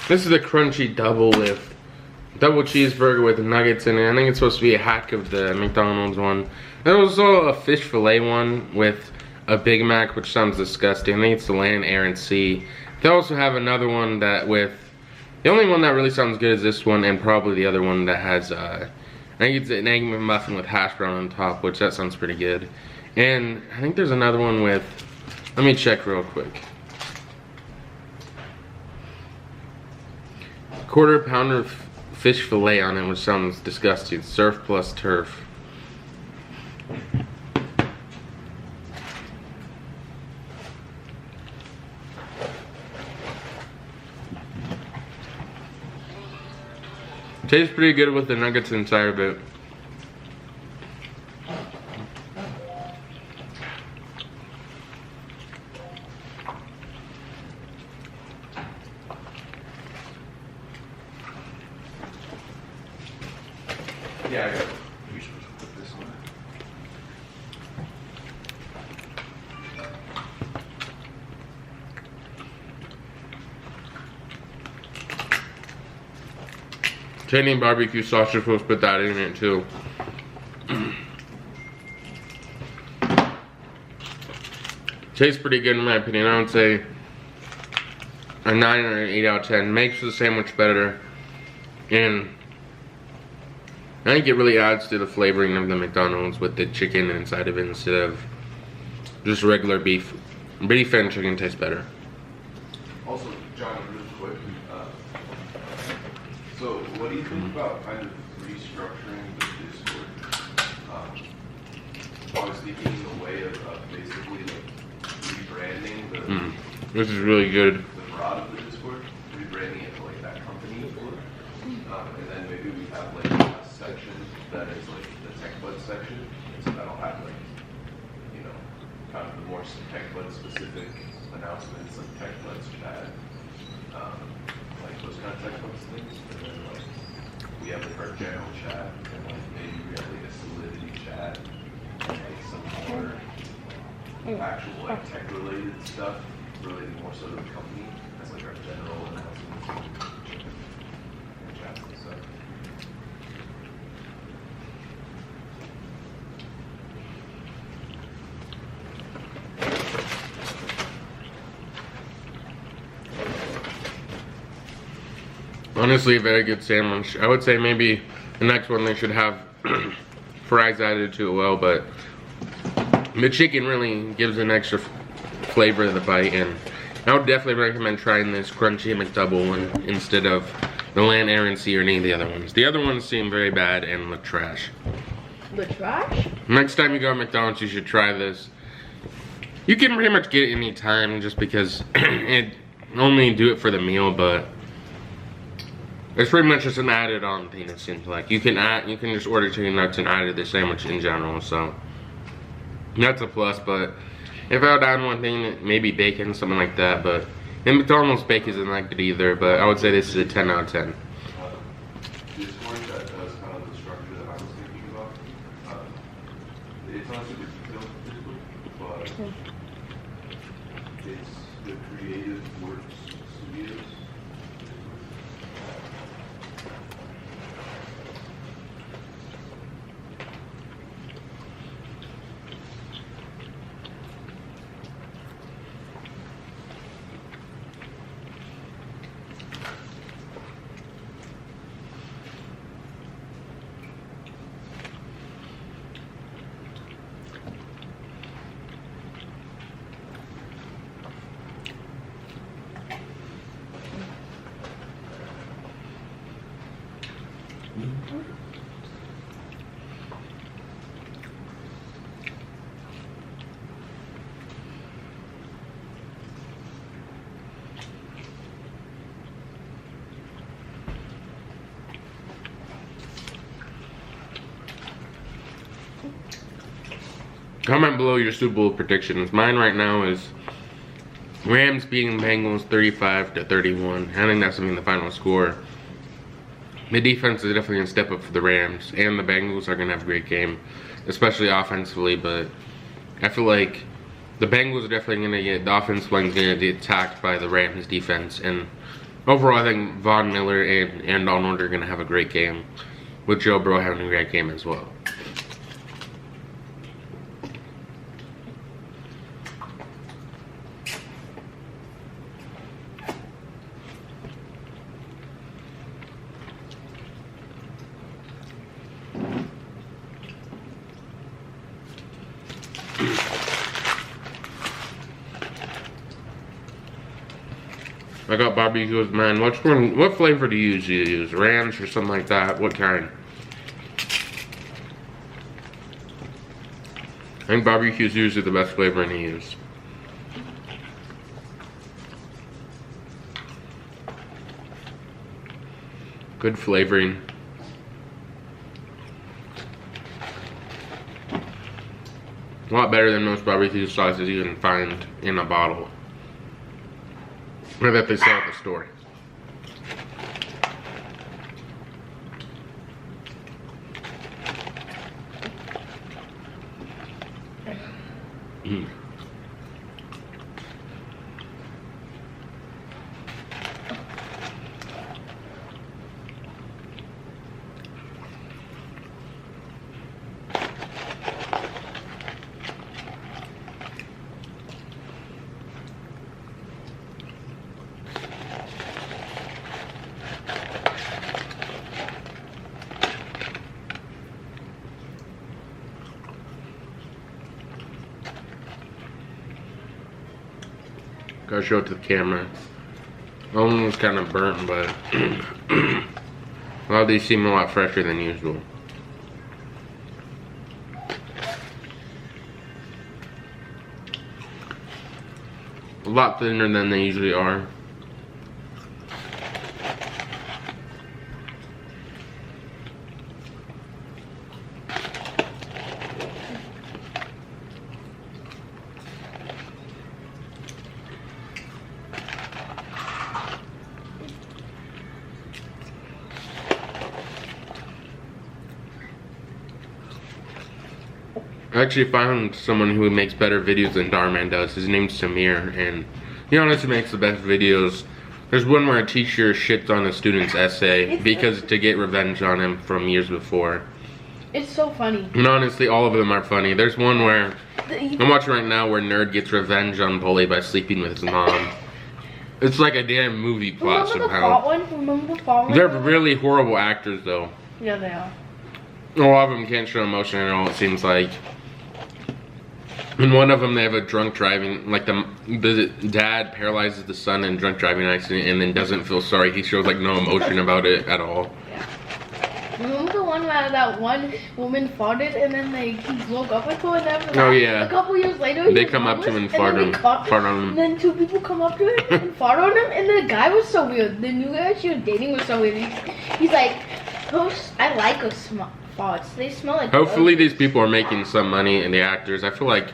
This is a crunchy double with double cheeseburger with nuggets in it. I think it's supposed to be a hack of the McDonald's one. There was also a fish fillet one with a Big Mac, which sounds disgusting. I think it's the land, air, and sea. They also have another one that with, the only one that really sounds good is this one, and probably the other one that has, I think it's an egg muffin with hash brown on top, which that sounds pretty good. And I think there's another one with, let me check real quick. Quarter pounder fish fillet on it, which sounds disgusting. Surf plus turf. Tastes pretty good with the nuggets inside of it. Yeah, I got it. You're supposed to put this one. Canadian barbecue sauce, you're supposed to put that in it too. Tastes pretty good in my opinion. I would say a 9 or an 8 out of 10. Makes the sandwich better. And I think it really adds to the flavoring of the McDonald's with the chicken inside of it instead of just regular beef. Beef and chicken tastes better. Also, John, real quick, so what do you think about kind of restructuring the Discord? Obviously getting in the way of basically like rebranding the This is really good. the broad of the Discord, rebranding it to like that company look. And then maybe we have like a section that is like the tech bud section, so that'll have like, you know, kind of the more tech bud specific announcements, like tech buds chat, like those kind of tech buds things. And then like we have like our general chat, and like maybe we have like a solidity chat, and like some more actual like tech related stuff related more so to the company. That's like our general announcements and chats and stuff. Honestly, a very good sandwich. I would say maybe the next one they should have fries added to it well, but the chicken really gives an extra flavor to the bite, and I would definitely recommend trying this crunchy McDouble one instead of the land, air, and sea or any of the other ones. The other ones seem very bad and look trash. The trash? Next time you go to McDonald's, you should try this. You can pretty much get it any time just because it only do it for the meal, but it's pretty much just an added on thing, it seems like. You can just order chicken nuggets and add it to the sandwich in general, so that's a plus. But if I would add one thing, maybe bacon, something like that, but in McDonald's bacon isn't that good either, but I would say this is a 10 out of 10. Discord that does kind of the structure that I was thinking about. It's not super detailed Discord, but it's the Creative Works Studios. Comment below your Super Bowl predictions. Mine right now is Rams beating Bengals 35-31. I think that's gonna be the final score. The defense is definitely gonna step up for the Rams, and the Bengals are gonna have a great game, especially offensively. But I feel like the Bengals are definitely gonna get, the offensive line is gonna get attacked by the Rams defense, and Overall, I think Von Miller and Donald are going to have a great game, with Joe Burrow having a great game as well. I got barbecues, man. What flavor do you usually use? Ranch or something like that? What kind? I think barbecue is usually the best flavor to use. Good flavoring. A lot better than most barbecue sauces you can find in a bottle. Or that they sell at the store. Gotta show it to the camera. That one was kind of burnt, but a lot of these seem a lot fresher than usual. A lot thinner than they usually are. I actually found someone who makes better videos than Darman does. His name's Samir, and he honestly makes the best videos. There's one where a teacher shits on a student's essay because to get revenge on him from years before. It's so funny. And honestly, all of them are funny. There's one where I'm watching right now where Nerd gets revenge on Bully by sleeping with his mom. It's like a damn movie plot somehow. Remember the fall one? They're really horrible actors, though. Yeah, they are. A lot of them can't show emotion at all, it seems like. In one of them, they have a drunk driving, like the dad paralyzes the son in drunk driving accident and then doesn't feel sorry. He shows like no emotion about it at all. Yeah. Remember the one where that one woman farted and then he woke up with her and after that, Oh yeah. a couple years later, They come up to him and fart on him. And then two people come up to him and fart on him, and the guy was so weird. The new guy she was dating was so weird. He's like, I like her farts. They smell like. Hopefully these people are making some money, and the actors. I feel like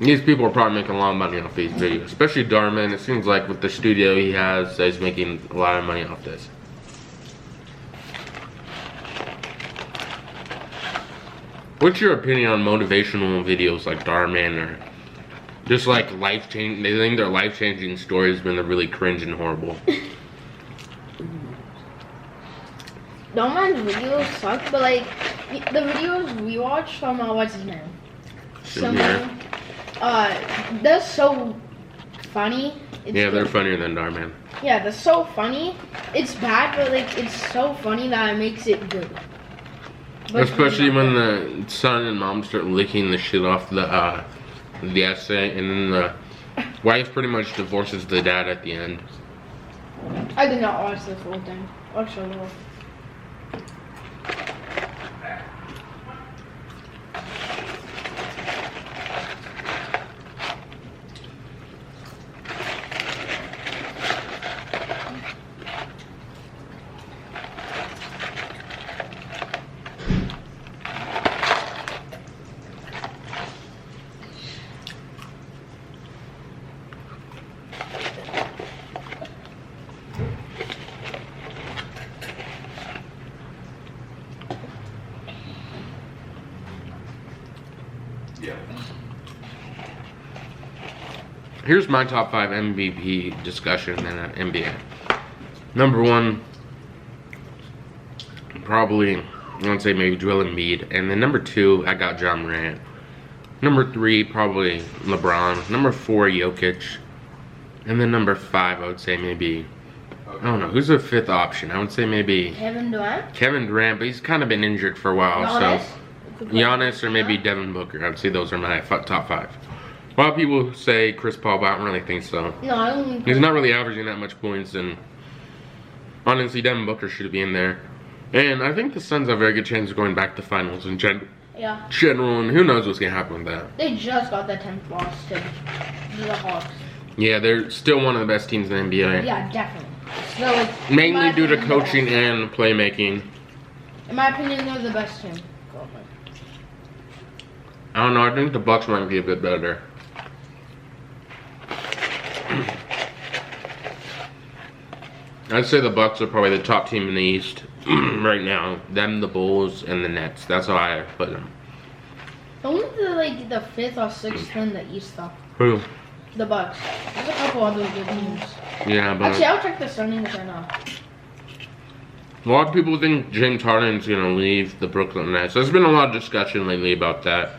these people are probably making a lot of money off these videos, especially Darman. It seems like with the studio he has, he's making a lot of money off this. What's your opinion on motivational videos like Darman, or just like life-changing? They think they're life-changing stories, but they're really cringe and horrible. Darman's videos suck, but like the videos we watch from what's his name? Samir. They're so funny. Yeah, they're funnier than Darman. Yeah, they're so funny. It's bad, but like it's so funny that it makes it good. But especially when the son and mom start licking the shit off the essay, and then the wife pretty much divorces the dad at the end. I did not watch this whole thing. I'll show you. Here's my top 5 MVP discussion in the NBA. Number 1, probably, I would say maybe Joel Embiid. And then number 2, I got John Morant. Number 3, probably LeBron. Number 4, Jokic. And then number 5, I would say maybe, I don't know, who's the 5th option? I would say maybe Kevin Durant. Kevin Durant, but he's kind of been injured for a while. Giannis. So Giannis or maybe Devin Booker. I'd say those are my top 5. A lot of people say Chris Paul, but I don't really think so. No, I don't think He's not really averaging that much points, and honestly, Devin Booker should be in there. And I think the Suns have a very good chance of going back to finals in general, and who knows what's going to happen with that. They just got the 10th loss to the Hawks. Yeah, they're still one of the best teams in the NBA. Yeah, definitely. So, like, Mainly due to coaching and playmaking. In my opinion, they're the best team. I don't know, I think the Bucks might be a bit better. I'd say the Bucks are probably the top team in the East right now. Them, the Bulls, and the Nets. That's how I put them. Only the 5th or 6th in the East, though. Who? The Bucks. There's a couple other good teams. Yeah, but actually, I'll check the standings right now. a lot of people think James Harden's gonna leave the Brooklyn Nets. There's been a lot of discussion lately about that.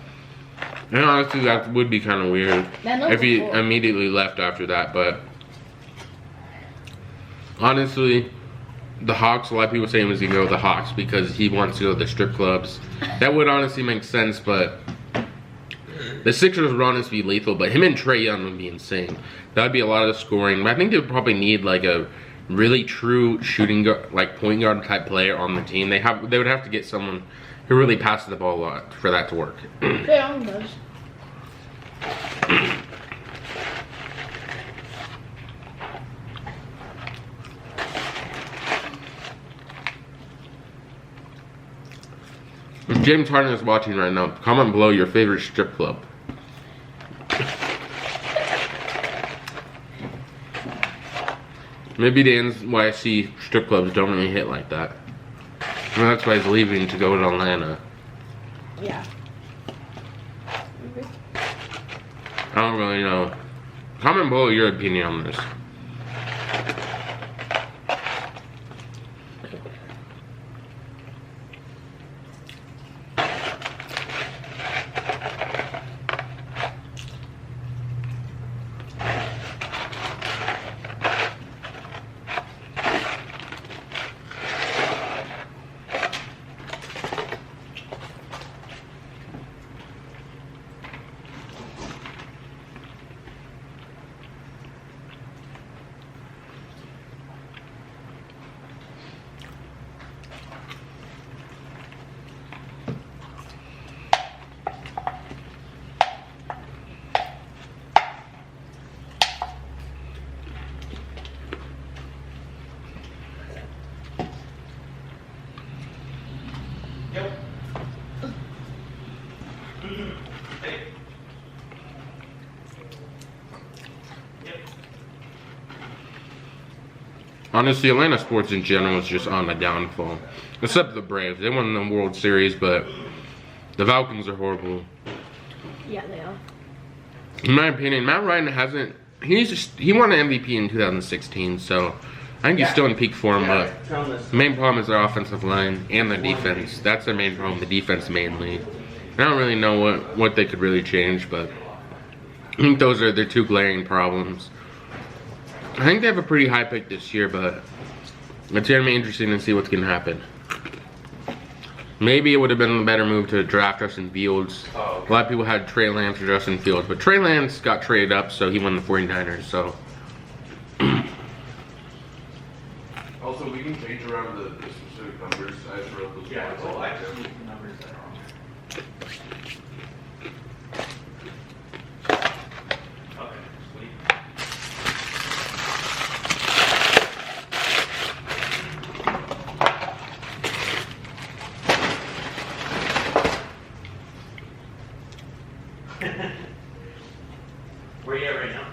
And honestly, that would be kind of weird if he immediately left after that. But honestly, the Hawks, a lot of people say he was gonna go to the Hawks because he wants to go to the strip clubs. That would honestly make sense, but the Sixers would honestly be lethal. But him and Trae Young would be insane. That would be a lot of scoring. But I think they would probably need like a really true shooting guard, like point guard type player on the team. They would have to get someone who really passes the ball a lot for that to work. Trae Young does. If James Harden is watching right now, comment below your favorite strip club. Maybe the NYC strip clubs don't really hit like that. And that's why he's leaving to go to Atlanta. Yeah. I don't really know. Comment below your opinion on this. Honestly, Atlanta sports in general is just on the downfall. Except the Braves. They won the World Series, but the Falcons are horrible. Yeah, they are. In my opinion, Matt Ryan hasn't... He won an MVP in 2016, so I think he's still in peak form, but the main problem is their offensive line and their defense. That's their main problem, the defense mainly. I don't really know what they could really change, but I think those are their 2 glaring problems. I think they have a pretty high pick this year, but it's going to be interesting to see what's going to happen. Maybe it would have been a better move to draft Justin Fields. A lot of people had Trey Lance or Justin Fields, but Trey Lance got traded up, so he won the 49ers, so. Also, we can change around the specific numbers. I just wrote those numbers. Well, I just need the numbers that are on there. Okay, sweet. Where are you at right now?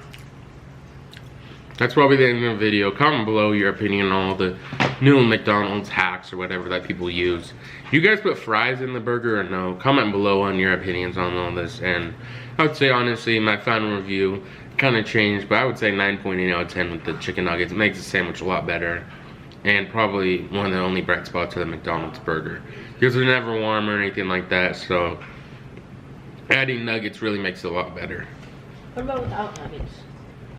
That's probably the end of the video. Comment below your opinion on all the new McDonald's hacks or whatever that people use. You guys put fries in the burger or no? Comment below on your opinions on all this. And I would say honestly, my final review kind of changed, but I would say 9.8 out of 10 with the chicken nuggets. It makes the sandwich a lot better, and probably one of the only bright spots of the McDonald's burger, because they're never warm or anything like that, so adding nuggets really makes it a lot better. What about without nuggets?